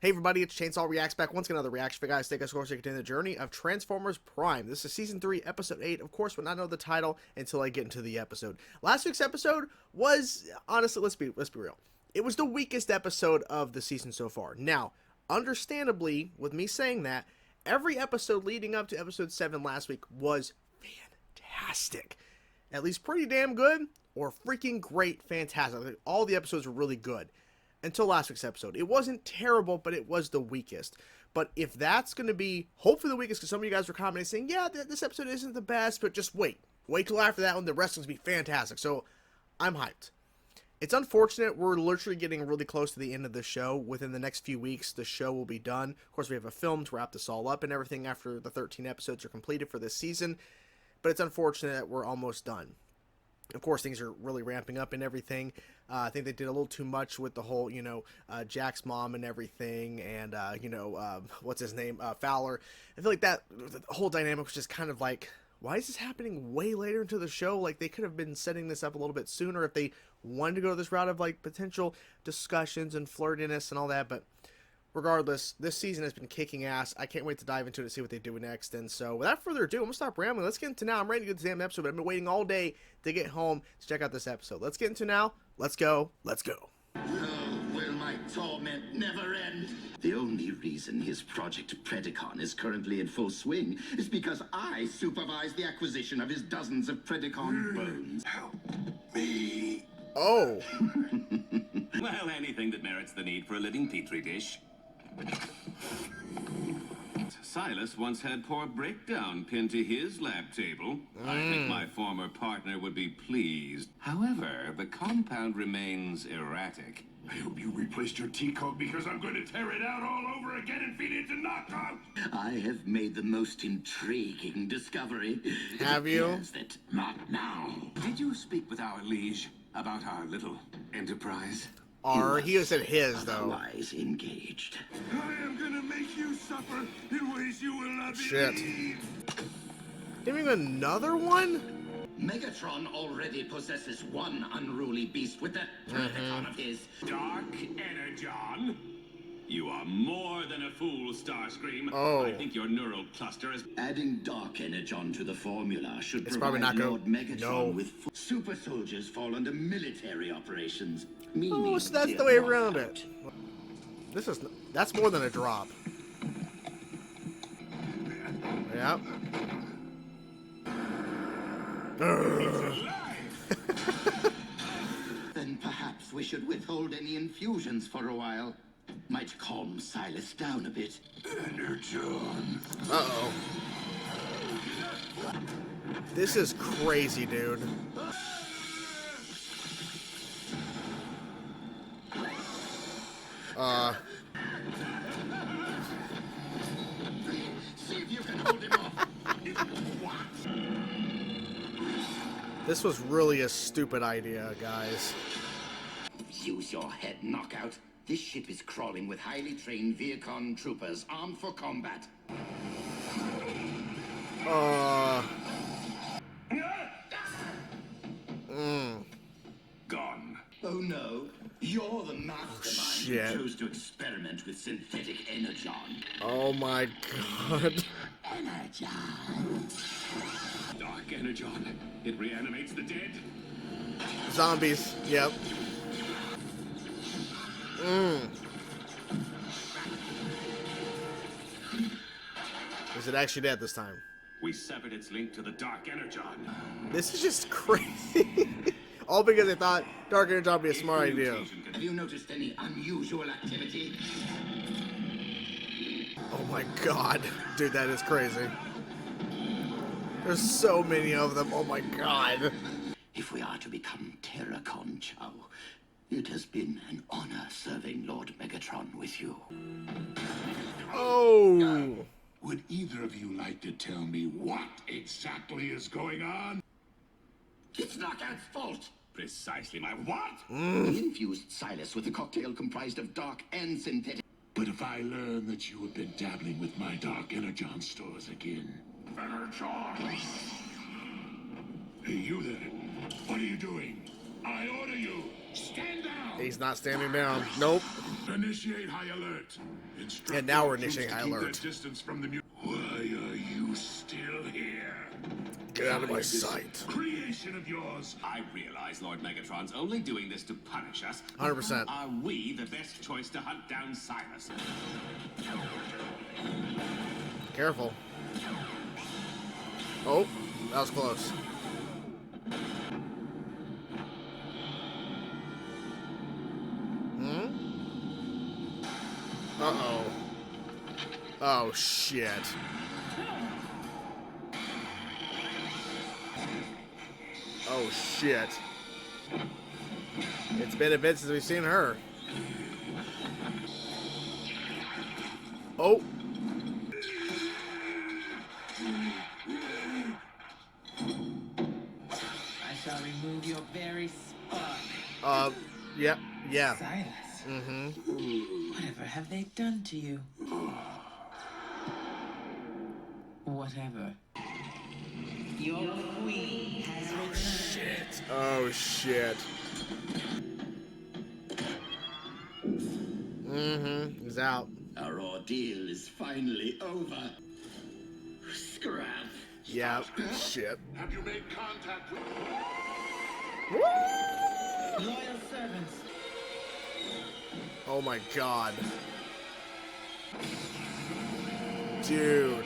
Hey everybody, it's Chainsaw Reacts back once again, another reaction for guys. Take us, of course, to continue the journey of Transformers Prime. This is Season 3, Episode 8. Of course, we'll not know the title until I get into the episode. Last week's episode was, honestly, let's be real. It was the weakest episode of the season so far. Now, understandably, with me saying that, every episode leading up to Episode 7 last week was fantastic. At least pretty damn good, or freaking great, fantastic. Like, all the episodes were really good. Until last week's episode. It wasn't terrible, but it was the weakest. But if that's going to be, hopefully the weakest, because some of you guys were commenting saying, yeah, this episode isn't the best, but just wait. Wait till after that one, the rest is going to be fantastic. So, I'm hyped. It's unfortunate we're literally getting really close to the end of the show. Within the next few weeks, the show will be done. Of course, we have a film to wrap this all up and everything after the 13 episodes are completed for this season. But it's unfortunate that we're almost done. Of course, things are really ramping up and everything. I think they did a little too much with the whole, Jack's mom and everything, and, what's his name, Fowler. I feel like that the whole dynamic was just kind of like, why is this happening way later into the show? Like, they could have been setting this up a little bit sooner if they wanted to go this route of, like, potential discussions and flirtiness and all that, but regardless, this season has been kicking ass. I can't wait to dive into it and see what they do next. And so, without further ado, I'm going to stop rambling. Let's get into now. I'm ready to get to the damn episode, but I've been waiting all day to get home to check out this episode. Let's get into now. Let's go. Let's go. Oh, will my torment never end? The only reason his project Predacon is currently in full swing is because I supervise the acquisition of his dozens of Predacon bones. Help me. Oh. Well, anything that merits the need for a living petri dish. Silas once had poor breakdown pinned to his lab table. I think my former partner would be pleased. However, the compound remains erratic. I hope you replaced your tea coat because I'm going to tear it out all over again and feed it to knockout. I have made the most intriguing discovery. Have you? It appears that Not now. Did you speak with our liege about our little enterprise? He said his, though. otherwise engaged. I am going to make you suffer in ways you will not Shit. believe. Give me another one? Megatron already possesses one unruly beast with that Predacon of his. Dark Energon? You are more than a fool, Starscream. Oh. I think your neural cluster is... Adding Dark Energon to the formula should It's provide probably not Lord gonna- Megatron no. with super soldiers fall under military operations. Oh, Meaning so that's they're the way not around out. it. That's more than a drop. Yep. Then perhaps we should withhold any infusions for a while. Might calm Silas down a bit. Energon. Uh-oh. This is crazy, dude. See if you can hold him off. This was really a stupid idea, guys. Use your head, Knockout. This ship is crawling with highly trained Viacon troopers armed for combat. gone. Oh no, you're the mastermind shit. who chose to experiment with synthetic energon. Oh my god. Energon. Dark Energon. It reanimates the dead. Zombies. Yep. Is it actually dead this time? We severed its link to the Dark Energon. This is just crazy. All because I thought Dark Energon would be a smart idea. Have you noticed any unusual activity? Oh my god. Dude, that is crazy. There's so many of them. Oh my god. If we are to become Terracon Chow, it has been an honor serving Lord Megatron with you. Oh. Would either of you like to tell me what exactly is going on? It's Knockout's fault! Precisely my what? He infused Silas with a cocktail comprised of dark and synthetic. But if I learn that you have been dabbling with my Dark Energon stores again... Energon! Hey, you there. What are you doing? I order you. Stand down. He's not standing down. Nope. Initiate high alert. Instruct And now all we're troops initiating to high keep their alert. distance from the Why are you still here? Get out of my This sight. creation of yours. I realize Lord Megatron's only doing this to punish us. 100%. Are we the best choice to hunt down Silas? Careful. Oh, that was close. Uh-oh. Oh, shit. Oh, shit. It's been a bit since we've seen her. Oh. I shall remove your very spark. Yep, yeah. Silas. Mm-hmm. Whatever have they done to you? Whatever. Your queen has returned. Oh, shit. Mm-hmm. He's out. Our ordeal is finally over. Scrap. Yeah, shit. Have you made contact with... Loyal servants. Oh my god. Dude.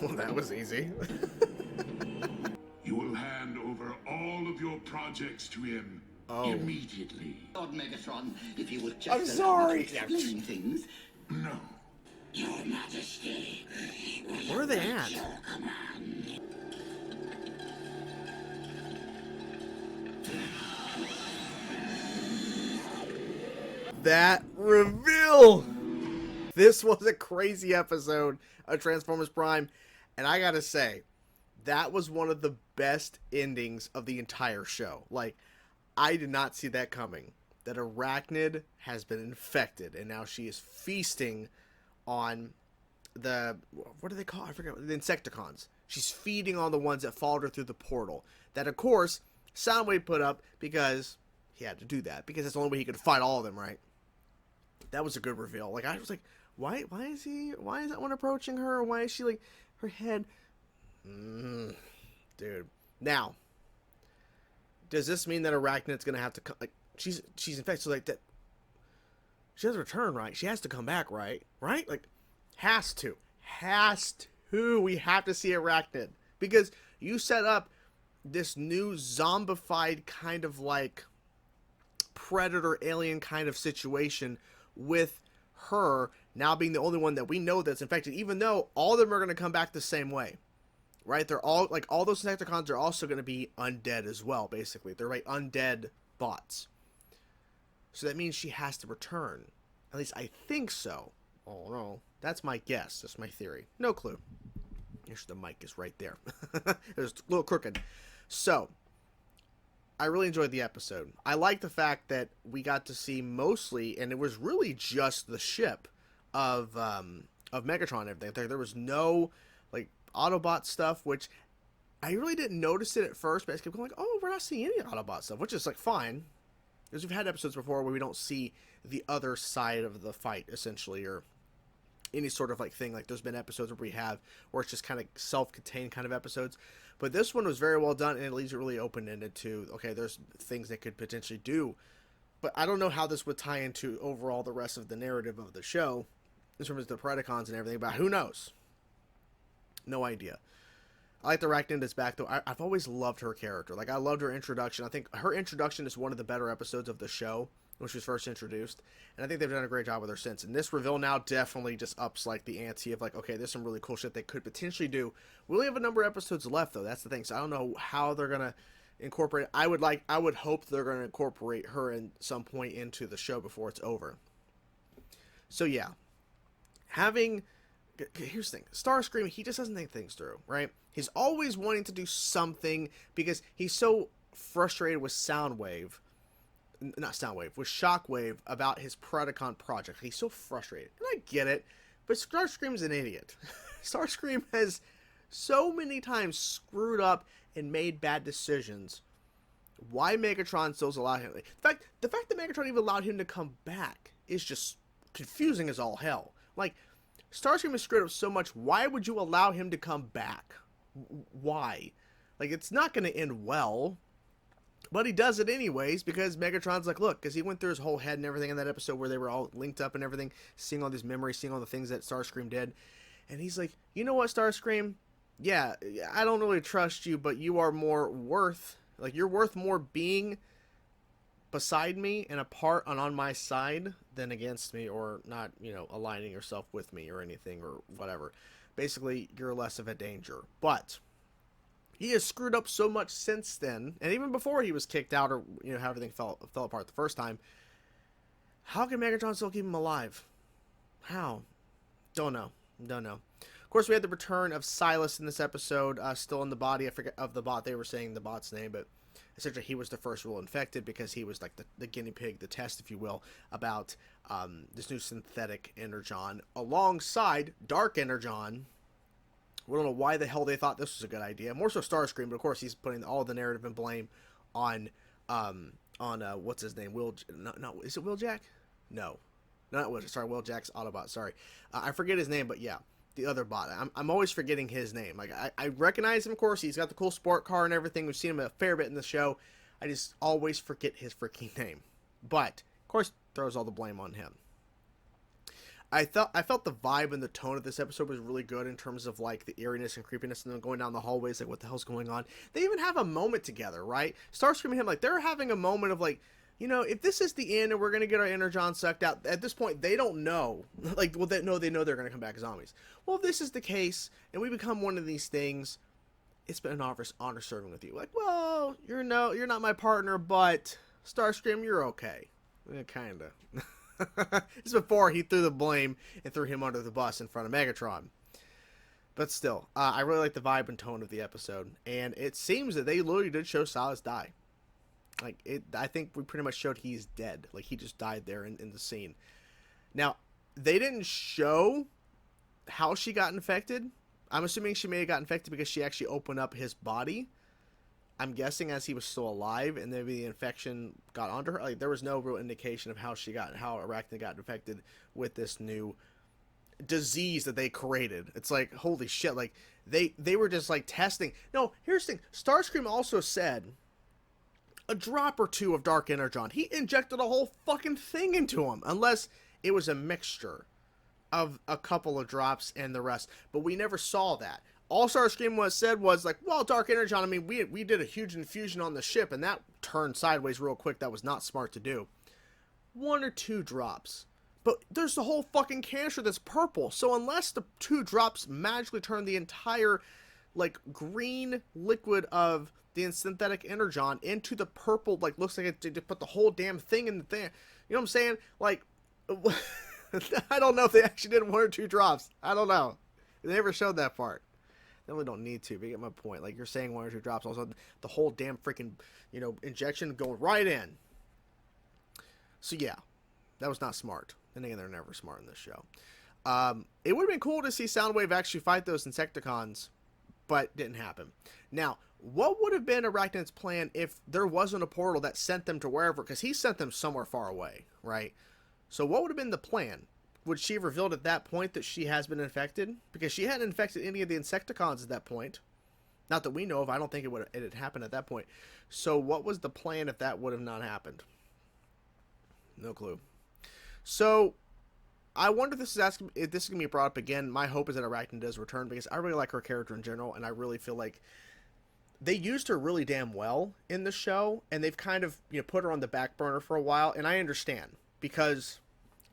Well, that was easy. You will hand over all of your projects to him immediately. Lord Megatron, if you would just I'm allow me sorry. to explain things. No. Your Majesty. Where are they at? That reveal! This was a crazy episode of Transformers Prime, and I gotta say, that was one of the best endings of the entire show. Like, I did not see that coming. That Arachnid has been infected, and now she is feasting on the... What do they call it? I forget. The Insecticons. She's feeding on the ones that followed her through the portal. That, of course, Soundwave put up because he had to do that. Because that's the only way he could fight all of them, right? That was a good reveal. Like, I was like, why is that one approaching her? Why is she, like, her head... Dude. Now, does this mean that Arachnid's gonna have to come, like, she's infected, so, like, that she has to return, right? She has to come back, right? Right? Like, has to. We have to see Arachnid. Because you set up this new zombified kind of, like, predator alien kind of situation with her now being the only one that we know that's infected, even though all of them are going to come back the same way. Right? They're all, like, all those Insecticons are also going to be undead as well, basically. They're, like, undead bots. So that means she has to return. At least I think so. Oh, no. That's my guess. That's my theory. No clue. Here's the mic is right there. It was a little crooked. So, I really enjoyed the episode. I like the fact that we got to see mostly, and it was really just the ship of Megatron and everything. There was no, like, Autobot stuff, which I really didn't notice it at first, but I kept going like, oh, we're not seeing any Autobot stuff, which is, like, fine. Because we've had episodes before where we don't see the other side of the fight, essentially, or any sort of, like, thing. Like, there's been episodes where we have, where it's just kind of self-contained kind of episodes. But this one was very well done, and it leaves it really open-ended to, okay, there's things they could potentially do. But I don't know how this would tie into overall the rest of the narrative of the show, in terms of the Predacons and everything, but who knows? No idea. I like the Arachnid that's back, though. I've always loved her character. Like, I loved her introduction. I think her introduction is one of the better episodes of the show when she was first introduced. And I think they've done a great job with her since. And this reveal now definitely just ups, like, the ante of, like, okay, there's some really cool shit they could potentially do. We only have a number of episodes left, though. That's the thing. So I don't know how they're going to incorporate it. I would hope they're going to incorporate her in some point into the show before it's over. So, yeah. Here's the thing. Starscream, he just doesn't think things through, right? He's always wanting to do something because he's so frustrated with Shockwave about his Predacon project. He's so frustrated. And I get it, but Starscream's an idiot. Starscream has so many times screwed up and made bad decisions, why Megatron still's allowed him. The fact that Megatron even allowed him to come back is just confusing as all hell. Like, Starscream is screwed up so much. Why would you allow him to come back? Why? Like, it's not going to end well. But he does it anyways because Megatron's like, look, because he went through his whole head and everything in that episode where they were all linked up and everything, seeing all these memories, seeing all the things that Starscream did. And he's like, you know what, Starscream? Yeah, I don't really trust you, but you are more worth, like, you're worth more being beside me and apart and on my side than against me, or not, you know, aligning yourself with me or anything or whatever. Basically, you're less of a danger. But he has screwed up so much since then, and even before he was kicked out, or, you know, how everything fell apart the first time. How can Megatron still keep him alive? How? Don't know. Of course, we had the return of Silas in this episode, still in the body. I forget of the bot. They were saying the bot's name, but essentially he was the first real infected because he was like the guinea pig, the test, if you will, about this new synthetic Energon alongside Dark Energon. We don't know why the hell they thought this was a good idea. More so Starscream, but of course he's putting all the narrative and blame on what's his name? No, is it Wheeljack? No, not Wheeljack. Sorry, Wheeljack's Autobot. Sorry, I forget his name, but yeah, the other bot. I'm always forgetting his name. Like I recognize him, of course. He's got the cool sport car and everything. We've seen him a fair bit in the show. I just always forget his freaking name. But of course, throws all the blame on him. I felt the vibe and the tone of this episode was really good in terms of like the eeriness and creepiness, and then going down the hallways, like what the hell's going on. They even have a moment together, right? Starscream and him, like they're having a moment of like, you know, if this is the end and we're gonna get our Energon sucked out. At this point, they don't know. Like, well, they know they're gonna come back as zombies. Well, if this is the case and we become one of these things, it's been an honor serving with you. Like, well, you're not my partner, but Starscream, you're okay. Kinda. This is before he threw the blame and threw him under the bus in front of Megatron. But still, I really like the vibe and tone of the episode. And it seems that they literally did show Silas die. Like, I think we pretty much showed he's dead. Like, he just died there in the scene. Now, they didn't show how she got infected. I'm assuming she may have got infected because she actually opened up his body. I'm guessing as he was still alive, and maybe the infection got onto her. Like, there was no real indication of how Arachne got infected with this new disease that they created. It's like, holy shit, like they were just like testing. No, here's the thing. Starscream also said a drop or two of Dark Energon. He injected a whole fucking thing into him, unless it was a mixture of a couple of drops and the rest. But we never saw that. All Starscream said was like, well, Dark Energon, I mean, we did a huge infusion on the ship, and that turned sideways real quick. That was not smart to do. 1 or 2 drops. But there's the whole fucking canister that's purple. So unless the 2 drops magically turn the entire, like, green liquid of the synthetic Energon into the purple, like, looks like it to put the whole damn thing in the thing. You know what I'm saying? Like, I don't know if they actually did 1 or 2 drops. I don't know. They never showed that part. They really don't need to, but you get my point. Like, you're saying 1 or 2 drops, also the whole damn freaking, you know, injection going right in. So yeah, that was not smart. And again, they're never smart in this show. It would have been cool to see Soundwave actually fight those Insecticons, but didn't happen. Now, what would have been Arachne's plan if there wasn't a portal that sent them to wherever? Because he sent them somewhere far away, right? So what would have been the plan? Would she have revealed at that point that she has been infected? Because she hadn't infected any of the Insecticons at that point. Not that we know of. I don't think it had happened at that point. So what was the plan if that would have not happened? No clue. So I wonder if this is going to be brought up again. My hope is that Arachne does return, because I really like her character in general, and I really feel like they used her really damn well in the show, and they've kind of, you know, put her on the back burner for a while, and I understand, because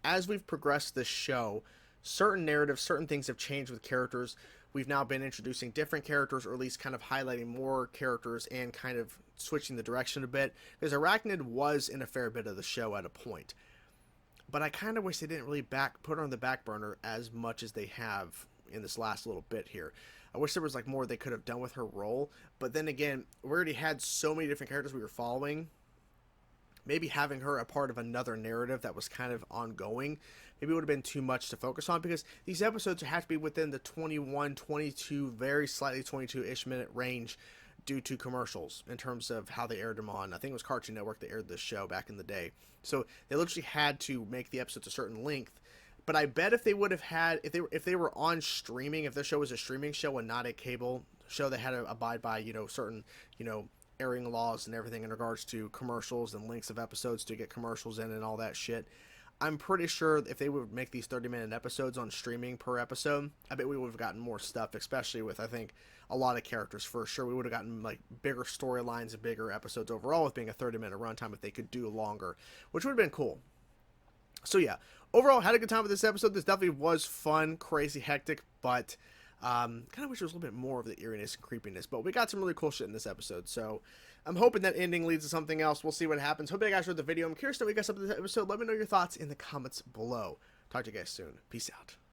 as we've progressed this show, certain narratives, certain things have changed with characters. We've now been introducing different characters, or at least kind of highlighting more characters and kind of switching the direction a bit, because Arachnid was in a fair bit of the show at a point. But I kind of wish they didn't really put her on the back burner as much as they have in this last little bit here. I wish there was like more they could have done with her role. But then again, we already had so many different characters we were following. Maybe having her a part of another narrative that was kind of ongoing. maybe it would have been too much to focus on, because these episodes have to be within the 21, 22, very slightly 22-ish minute range due to commercials in terms of how they aired them on. I think it was Cartoon Network that aired this show back in the day. So they literally had to make the episodes a certain length. But I bet if they would have had, if they were on streaming, if the show was a streaming show and not a cable show, they had to abide by, certain, airing laws and everything in regards to commercials and lengths of episodes to get commercials in and all that shit. I'm pretty sure if they would make these 30-minute episodes on streaming per episode, I bet we would have gotten more stuff, especially with, I think, a lot of characters for sure. We would have gotten like bigger storylines and bigger episodes overall with being a 30-minute runtime if they could do longer, which would have been cool. So yeah, overall, had a good time with this episode. This definitely was fun, crazy, hectic, but kind of wish there was a little bit more of the eeriness and creepiness. But we got some really cool shit in this episode, so I'm hoping that ending leads to something else. We'll see what happens. Hope you guys enjoyed the video. I'm curious to know what you guys thought of this episode. Let me know your thoughts in the comments below. Talk to you guys soon. Peace out.